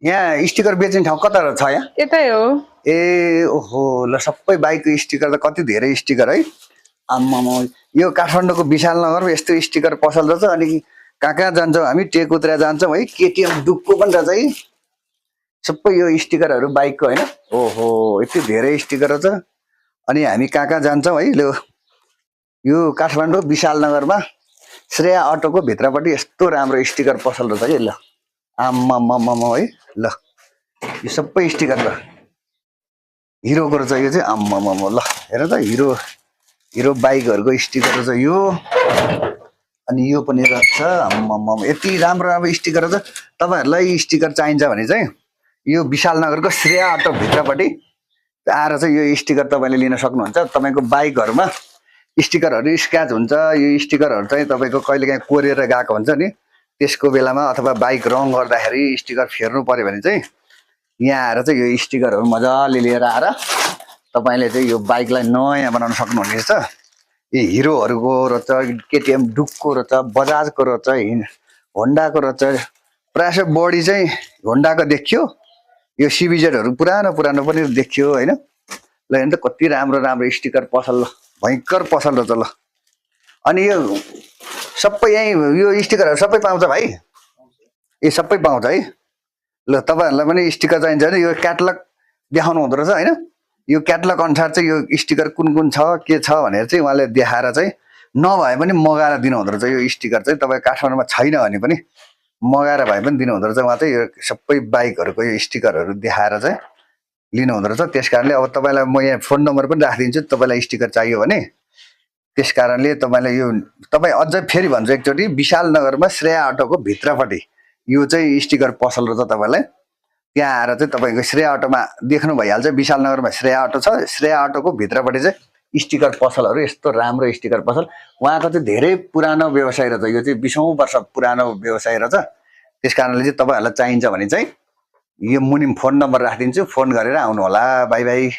यहाँ स्टिकर बेच्ने ठाउँ कता छ यहाँ? यतै हो। ए ओहो ल सबै बाइकको स्टिकर त कति धेरै स्टिकर है। आम्मामा यो काठमाडौँको विशाल नगरमा यस्तो स्टिकर पसल रहेछ। अनि कहाँ कहाँ जान्छौँ हामी? टेकुत्रा जान्छौँ है। केटिएम डुक्को पनि रहेछ है। सबै यो स्टिकरहरू बाइकको होइन। ओहो यति धेरै स्टिकर रहेछ। अनि हामी कहाँ कहाँ जान्छौँ है। ल यो काठमाडौँ विशाल नगरमा श्रेया अटोको भित्रपट्टि यस्तो राम्रो स्टिकर पसल रहेछ कि। ल आम्मामामा है। ल यो सबै स्टिकर ल हिरोको रहेछ यो चाहिँ। आम्मामामा ल हेर त हिरो बाइकहरूको स्टिकर रहेछ यो। अनि यो पनि रहेछ। आम्मामामा यति राम्रो राम्रो स्टिकर रहेछ। तपाईँहरूलाई स्टिकर चाहिन्छ भने चाहिँ यो विशाल नगरको श्रेया अटो भित्रपट्टि आएर चाहिँ यो स्टिकर तपाईँले लिन सक्नुहुन्छ। तपाईँको बाइकहरूमा स्टिकरहरू स्क्रैच हुन्छ। यो स्टिकरहरू चाहिँ तपाईँको कहिलेकाहीँ कोरेर गएको हुन्छ नि, त्यसको बेलामा अथवा बाइक रङ गर्दाखेरि स्टिकर फेर्नु पर्यो भने चाहिँ यहाँ आएर चाहिँ यो स्टिकरहरू मजाले लिएर आएर तपाईँले चाहिँ यो बाइकलाई नयाँ बनाउन सक्नुहुनेछ। यो हिरोहरूको रहेछ, केटिएम डुकको रहेछ, बजाजको रहेछ, होन्डाको रहेछ। प्रायः बढी चाहिँ होन्डाको देखियो। यो सिबिजेडहरू पुरानो पुरानो पनि देखियो होइन। ल हेर्नु त कति राम्रो राम्रो स्टिकर पसल, भयङ्कर पसल रहेछ। ल अनि यो सबै यहीँ यो स्टिकरहरू सबै पाउँछ भाइ? ए सबै पाउँछ है। ल तपाईँहरूलाई पनि स्टिकर चाहिन्छ भने यो क्याटलग देखाउनु हुँदो रहेछ होइन। यो क्याटलग अनुसार चाहिँ यो स्टिकर कुन कुन छ के छ भनेर चाहिँ उहाँले देखाएर चाहिँ नभए पनि मगाएर दिनु हुँदो रहेछ। यो स्टिकर चाहिँ तपाईँ काठमाडौँमा छैन भने पनि मगाएर भए पनि दिनु हुँदो रहेछ। उहाँ चाहिँ यो सबै बाइकहरूको यो स्टिकरहरू देखाएर चाहिँ लिनु हुँदो रहेछ। त्यस कारणले अब तपाईँलाई म यहाँ फोन नम्बर पनि राखिदिन्छु। तपाईँलाई स्टिकर चाहियो भने त्यस कारणले तपाईँलाई यो तपाईँ अझै फेरि भन्छु एकचोटि, विशाल नगरमा श्रेया अटोको भित्रपट्टि यो चाहिँ स्टिकर पसल रहेछ। तपाईँलाई त्यहाँ आएर चाहिँ तपाईँको श्रेया अटोमा देख्नु भइहाल्छ। विशाल नगरमा श्रेया अटो छ। श्रेया अटोको भित्रपट्टि चाहिँ स्टिकर पसलहरू, यस्तो राम्रो स्टिकर पसल। उहाँको चाहिँ धेरै पुरानो व्यवसाय रहेछ। यो चाहिँ 20औं वर्ष पुरानो व्यवसाय रहेछ। त्यस कारणले चाहिँ तपाईँहरूलाई चाहिन्छ भने चाहिँ यो मुनि फोन नम्बर राखिदिन्छु, फोन गरेर आउनु होला। By by.